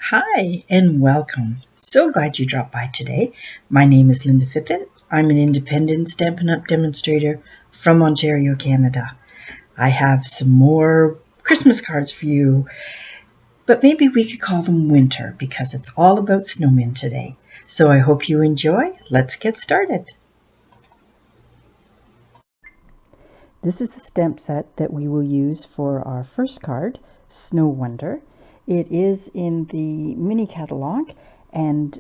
Hi and welcome. So glad you dropped by today. My name is Linda Phippen. I'm an independent Stampin' Up! Demonstrator from Ontario, Canada. I have some more Christmas cards for you, but maybe we could call them winter because it's all about snowmen today. So I hope you enjoy. Let's get started. This is the stamp set that we will use for our first card, Snow Wonder. It is in the mini catalog and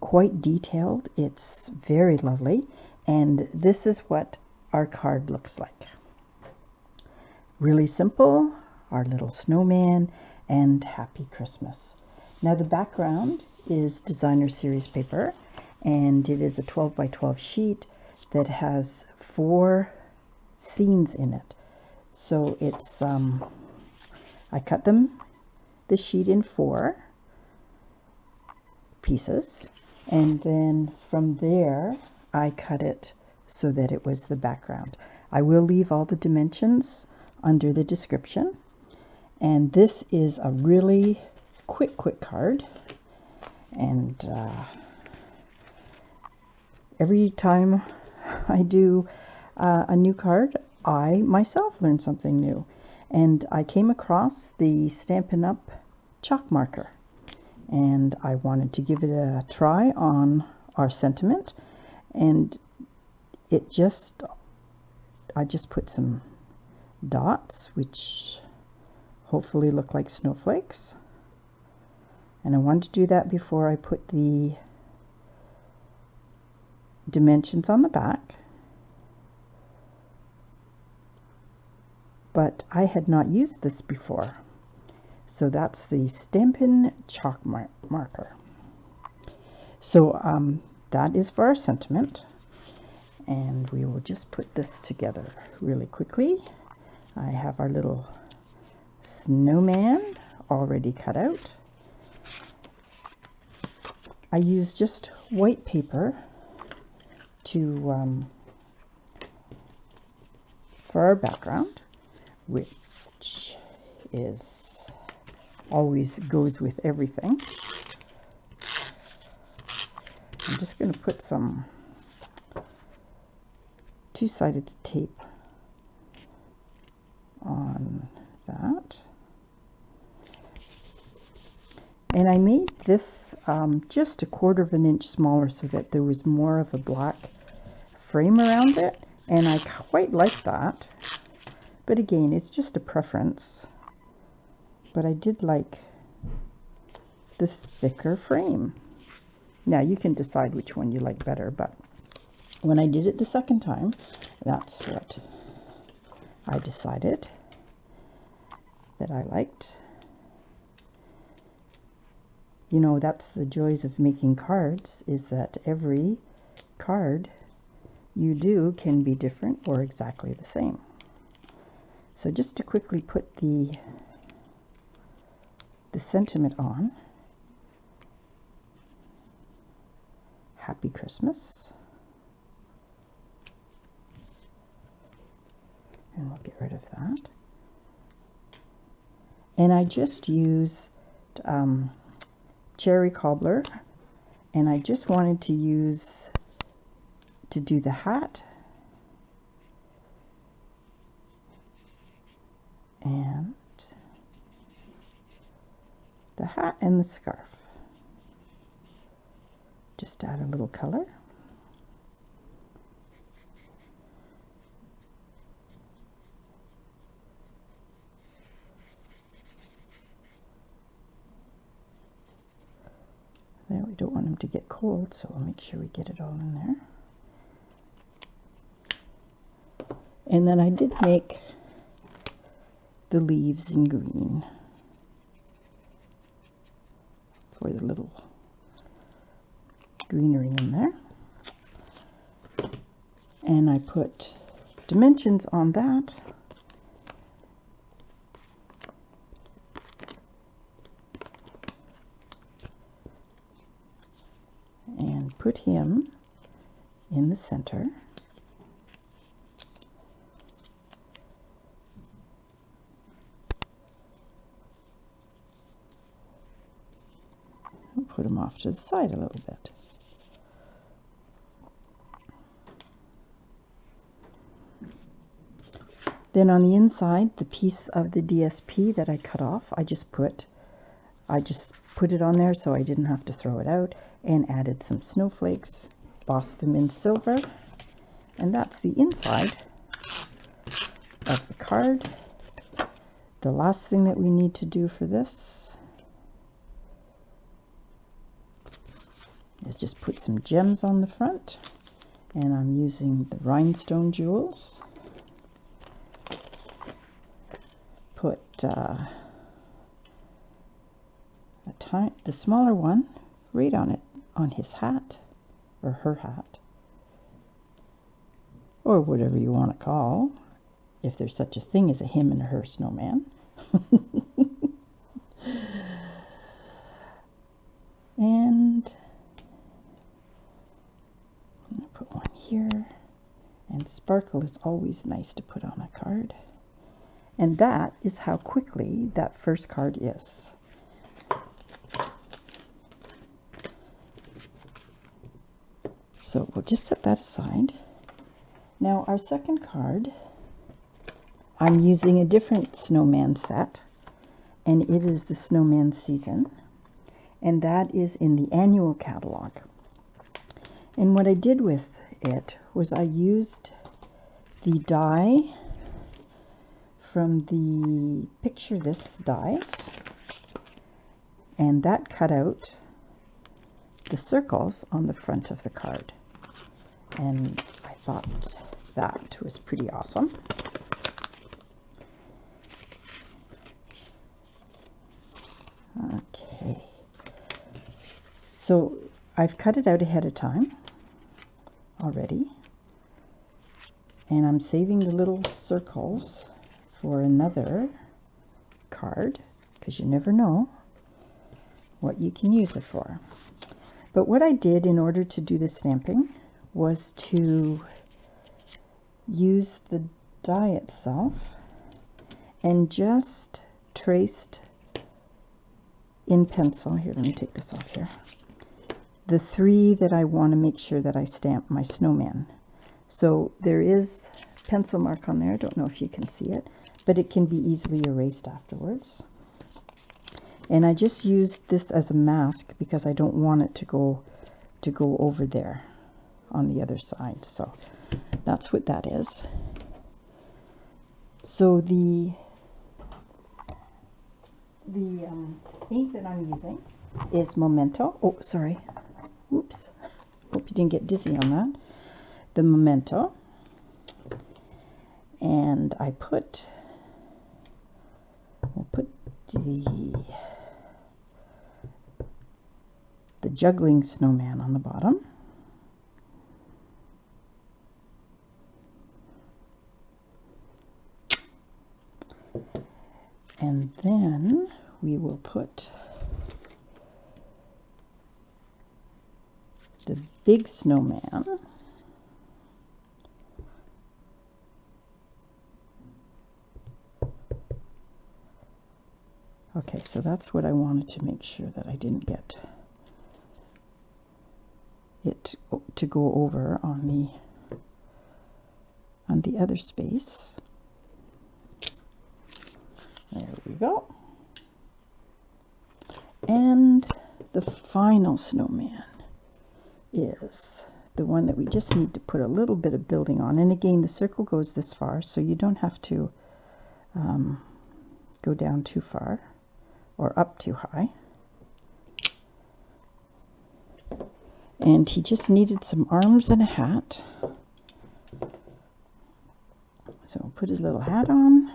quite detailed. It's very lovely, and this is what our card looks like. Really simple, our little snowman, and happy Christmas. Now the background is designer series paper, and it is a 12 by 12 sheet that has 4 scenes in it. So it's I cut the sheet in 4 pieces, and then from there I cut it so that it was the background. I will leave all the dimensions under the description, and this is a really quick card, and every time I do a new card, I myself learn something new. And I came across the Stampin' Up! Chalk marker, and I wanted to give it a try on our sentiment, and I just put some dots which hopefully look like snowflakes, and I wanted to do that before I put the dimensions on the back. But I had not used this before. So that's the Stampin' Chalk marker. So that is for our sentiment. And we will just put this together really quickly. I have our little snowman already cut out. I use just white paper to for our background, which is always goes with everything. I'm just going to put some two-sided tape on that. And I made this just a 1/4 of an inch smaller so that there was more of a black frame around it, and I quite like that. But again, it's just a preference. But I did like the thicker frame. Now you can decide which one you like better, but when I did it the second time, that's what I decided that I liked. You know, that's the joys of making cards, is that every card you do can be different or exactly the same. So just to quickly put the sentiment on. Happy Christmas. And we'll get rid of that. And I just used cherry cobbler, and I just wanted to do the hat and the hat and the scarf. Just add a little color. There, we don't want them to get cold, so we'll make sure we get it all in there. And then I did make the leaves in green for the little greenery in there. And I put dimensions on that. And put him in the center. off to the side a little bit. Then on the inside, the piece of the DSP that I cut off, I just put it on there so I didn't have to throw it out, and added some snowflakes, embossed them in silver, and that's the inside of the card. The last thing that we need to do for this is just put some gems on the front, and I'm using the rhinestone jewels. Put the smaller one right on it, on his hat, or her hat, or whatever you want to call, if there's such a thing as a him and her snowman. And I'm going to put one here, and sparkle is always nice to put on a card. And that is how quickly that first card is. So we'll just set that aside. Now our second card, I'm using a different snowman set, and it is the Snowman season, and that is in the annual catalog. And what I did with it was I used the die from the Picture This dies, and that cut out the circles on the front of the card, and I thought that was pretty awesome. Okay, so I've cut it out ahead of time already, and I'm saving the little circles for another card, because you never know what you can use it for. But what I did in order to do the stamping was to use the die itself and just traced in pencil, here, let me take this off here, the three that I want to make sure that I stamp my snowman. So there is a pencil mark on there, I don't know if you can see it, but it can be easily erased afterwards. And I just used this as a mask because I don't want it to go over there on the other side. So that's what that is. So the ink that I'm using is Memento. Oh, sorry. Whoops. Hope you didn't get dizzy on that. The Memento. And I we'll put the juggling snowman on the bottom. And then we will put the big snowman Okay, so that's what I wanted to make sure that I didn't get it to go over on the other space. There we go. And the final snowman is the one that we just need to put a little bit of building on. And again, the circle goes this far, so you don't have to go down too far or up too high. And he just needed some arms and a hat. So we'll put his little hat on.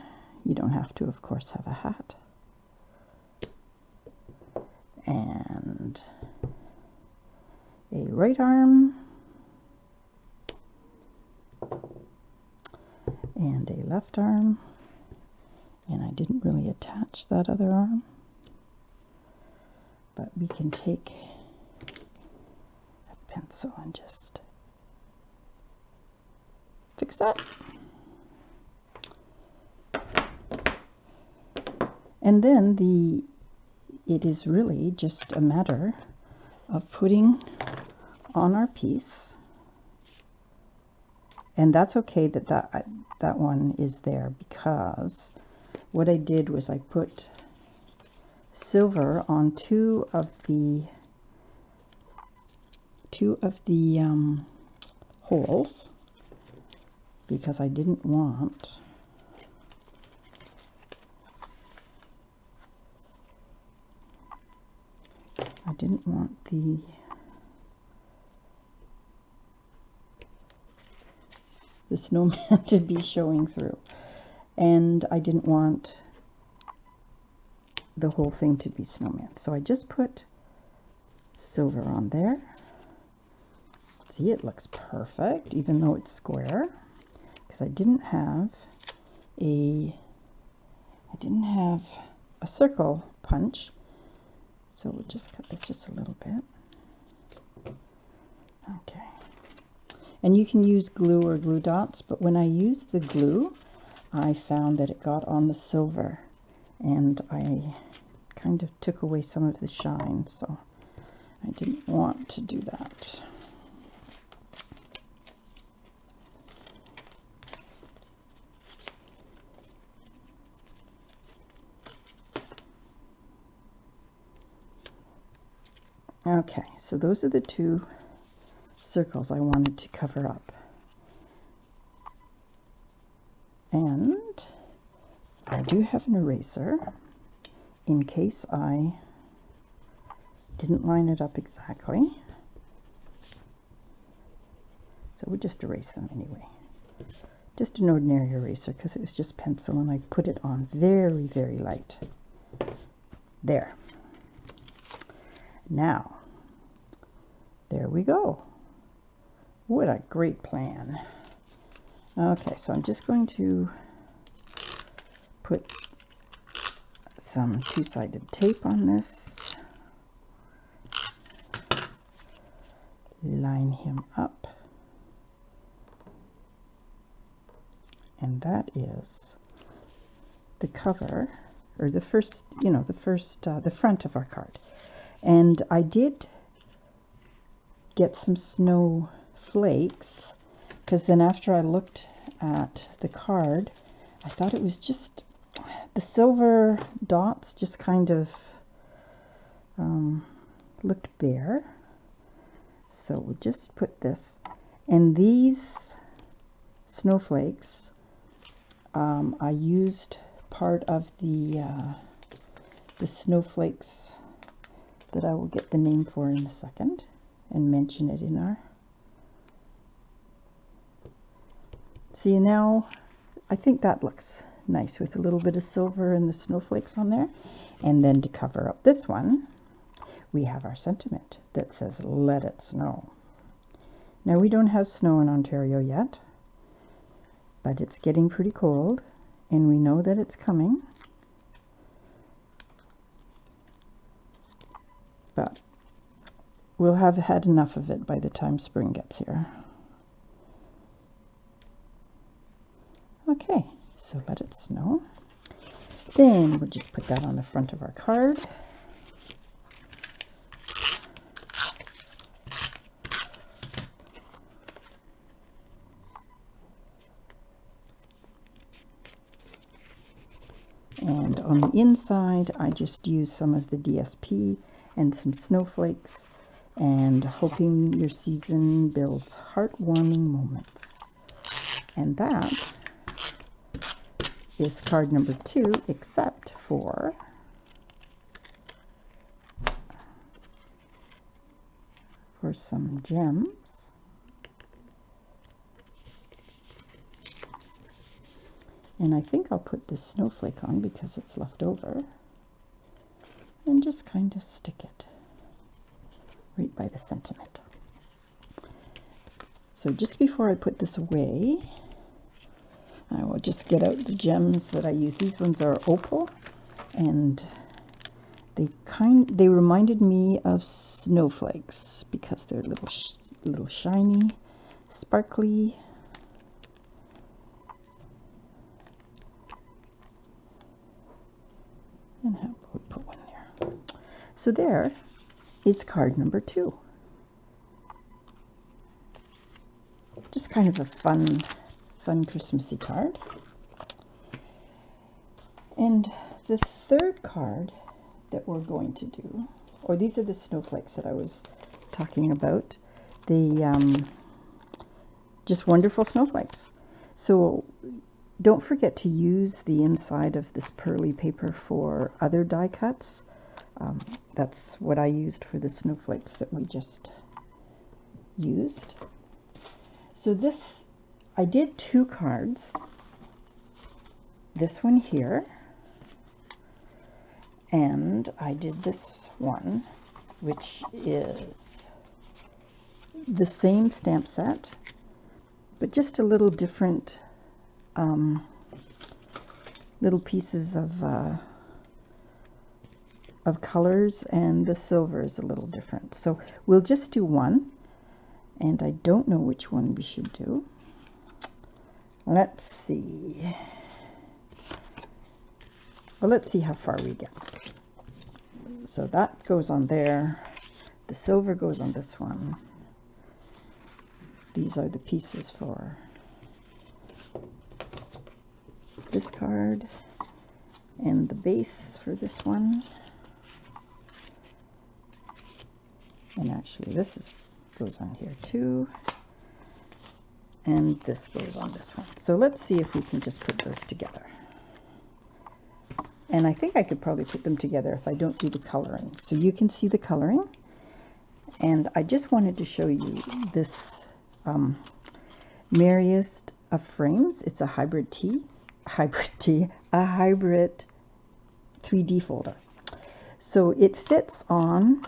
You don't have to, of course, have a hat. And a right arm. And a left arm. And I didn't really attach that other arm. But we can take a pencil and just fix that. And then it is really just a matter of putting on our piece. And that's okay that that one is there, because what I did was I put silver on two of the holes, because I didn't want the snowman to be showing through, and I didn't want the whole thing to be snowman. So I just put silver on there. See, it looks perfect, even though it's square, because I didn't have a circle punch. So we'll just cut this just a little bit. Okay. And you can use glue or glue dots, but when I used the glue, I found that it got on the silver, and I kind of took away some of the shine, so I didn't want to do that. Okay, so those are the two circles I wanted to cover up. And I do have an eraser in case I didn't line it up exactly. So we'll just erase them anyway. Just an ordinary eraser, because it was just pencil, and I put it on very, very light. There. Now, there we go. What a great plan. Okay, so I'm just going to put some two-sided tape on this. Line him up. And that is the cover, or the first, the front of our card. And I did get some snowflakes, because then after I looked at the card, I thought it was just the silver dots just kind of looked bare. So we'll just put this, and these snowflakes, I used part of the snowflakes that I will get the name for in a second and mention it in our... See, now I think that looks nice with a little bit of silver and the snowflakes on there. And then to cover up this one, we have our sentiment that says, "Let it snow." Now, we don't have snow in Ontario yet, but it's getting pretty cold, and we know that it's coming. But we'll have had enough of it by the time spring gets here. Okay, so let it snow. Then we'll just put that on the front of our card. And on the inside, I just use some of the DSP and some snowflakes, and hoping your season builds heartwarming moments. And that is card number 2, except for some gems. And I think I'll put this snowflake on because it's left over, and just kind of stick it right by the sentiment. So just before I put this away, I will just get out the gems that I use. These ones are opal, and they reminded me of snowflakes because they're little shiny, sparkly. And how about we put one there? So there is card number 2. Just kind of a fun Christmassy card. And the third card that we're going to do, or these are the snowflakes that I was talking about, the just wonderful snowflakes. So don't forget to use the inside of this pearly paper for other die cuts. That's what I used for the snowflakes that we just used. So this, I did 2 cards. This one here, and I did this one, which is the same stamp set, but just a little different little pieces of colors, and the silver is a little different. So we'll just do one, and I don't know which one we should do. Let's see. Well, let's see how far we get. So that goes on there. The silver goes on this one. These are the pieces for this card, and the base for this one. And actually this goes on here too, and this goes on this one. So let's see if we can just put those together. And I think I could probably put them together if I don't do the coloring. So you can see the coloring. And I just wanted to show you this Merriest of Frames. It's a hybrid 3D folder. So it fits on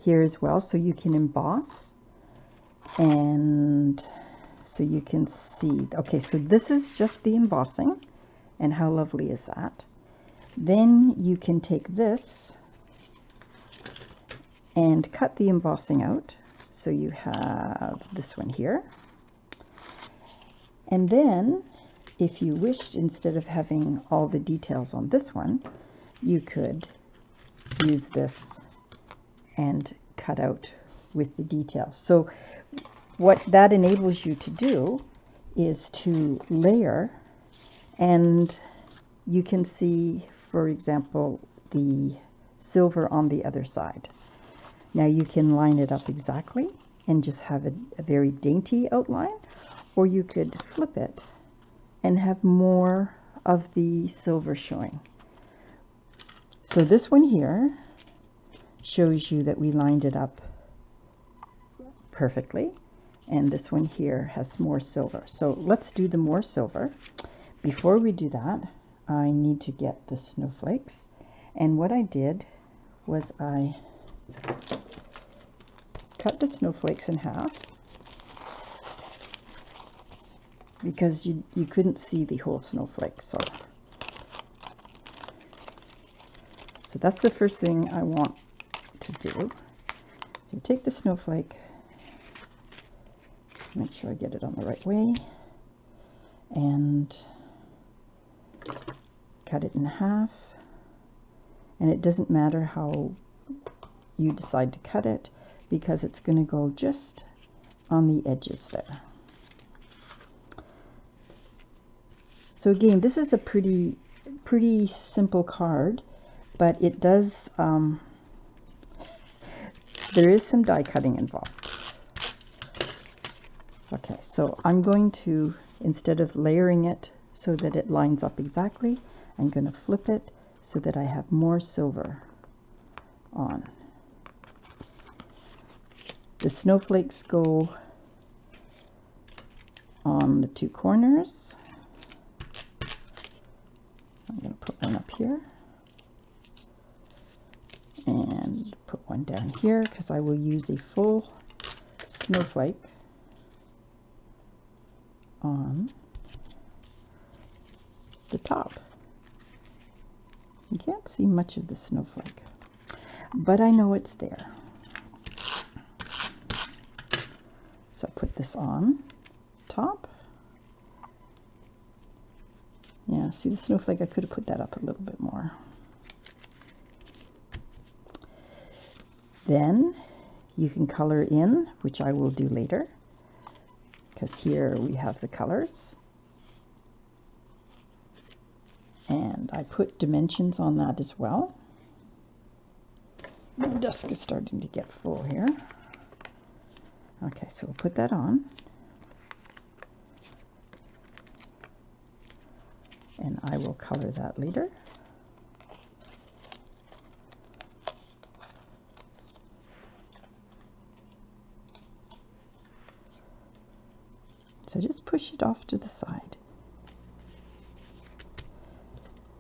here as well, so you can emboss, and so you can see. Okay, so this is just the embossing, and how lovely is that? Then you can take this and cut the embossing out, so you have this one here. And then if you wished, instead of having all the details on this one, you could use this and cut out with the details. So what that enables you to do is to layer, and you can see, for example, the silver on the other side. Now you can line it up exactly and just have a very dainty outline, or you could flip it and have more of the silver showing. So this one here shows you that we lined it up perfectly, and this one here has more silver. So let's do the more silver. Before we do that, I need to get the snowflakes, and what I did was I cut the snowflakes in half, because you couldn't see the whole snowflake. So that's the first thing I want to do. So take the snowflake, make sure I get it on the right way, and cut it in half. And it doesn't matter how you decide to cut it, because it's going to go just on the edges there. So again, this is a pretty simple card, but it does, there is some die cutting involved. Okay, so I'm going to, instead of layering it so that it lines up exactly, I'm going to flip it so that I have more silver on. The snowflakes go on the 2 corners. I'm going to put one up here and put one down here, because I will use a full snowflake on the top. You can't see much of the snowflake, but I know it's there. So I put this on top. Yeah, see the snowflake? I could have put that up a little bit more. Then you can color in, which I will do later, because here we have the colors. And I put dimensions on that as well. The desk is starting to get full here. Okay, so we'll put that on. And I will color that later. So just push it off to the side.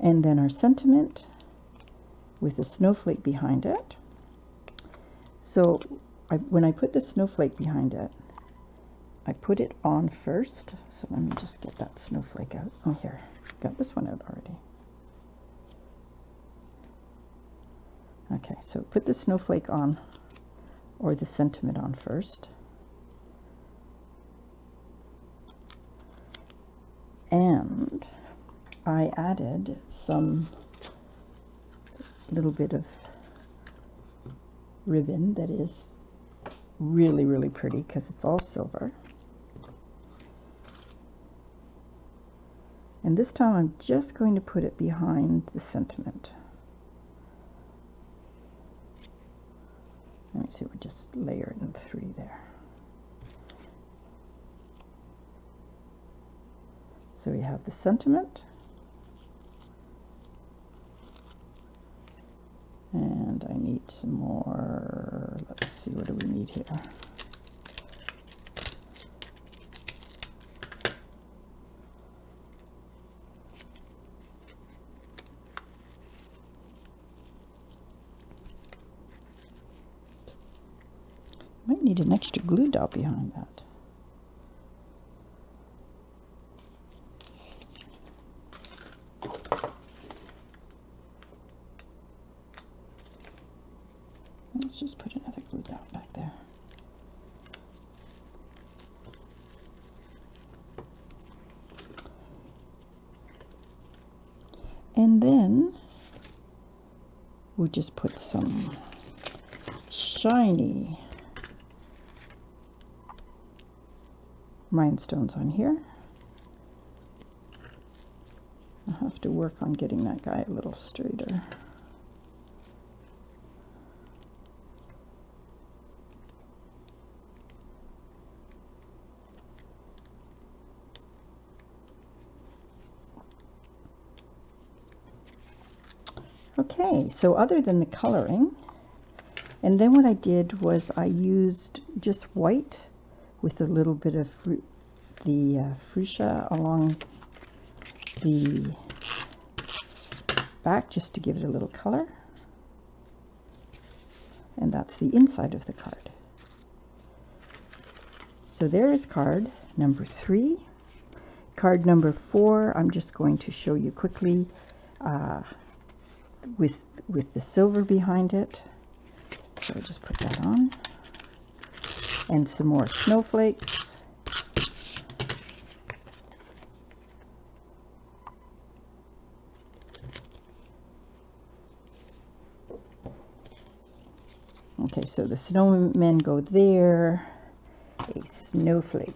And then our sentiment with a snowflake behind it. So when I put the snowflake behind it, I put it on first. So let me just get that snowflake out. Oh, here, got this one out already. Okay, so put the snowflake on, or the sentiment on first. And I added some little bit of ribbon that is really, really pretty because it's all silver. And this time I'm just going to put it behind the sentiment. Let me see, we're just layering 3 there. So we have the sentiment, and I need some more. Let's see, what do we need here? Might need an extra glue dot behind that. Let's just put another glue dot back there. And then we'll just put some shiny rhinestones on here. I'll have to work on getting that guy a little straighter. Okay, so other than the coloring, and then what I did was I used just white with a little bit of the fuchsia along the back just to give it a little color. And that's the inside of the card. So there is card number 3. Card number 4, I'm just going to show you quickly with the silver behind it. So I'll just put that on. And some more snowflakes. Okay, so the snowmen go there. A snowflake.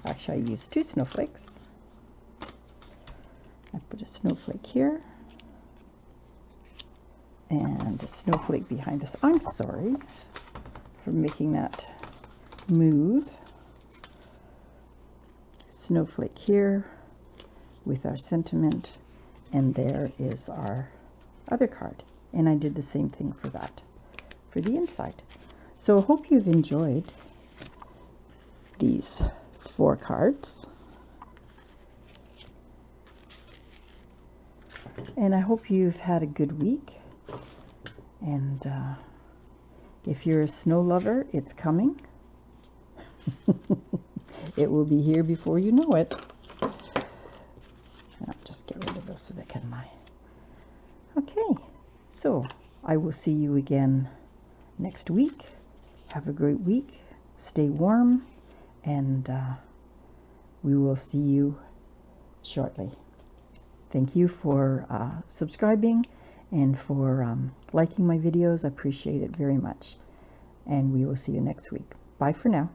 Actually, I used 2 snowflakes. I put a snowflake here. And a snowflake behind us. I'm sorry for making that move. Snowflake here with our sentiment, and there is our other card. And I did the same thing for that, for the inside. So I hope you've enjoyed these 4 cards. And I hope you've had a good week. And if you're a snow lover, it's coming. It will be here before you know it. I'll just get rid of those so they can lie. Okay, so I will see you again next week. Have a great week. Stay warm, and we will see you shortly. Thank you for subscribing, and for liking my videos. I appreciate it very much. And we will see you next week. Bye for now.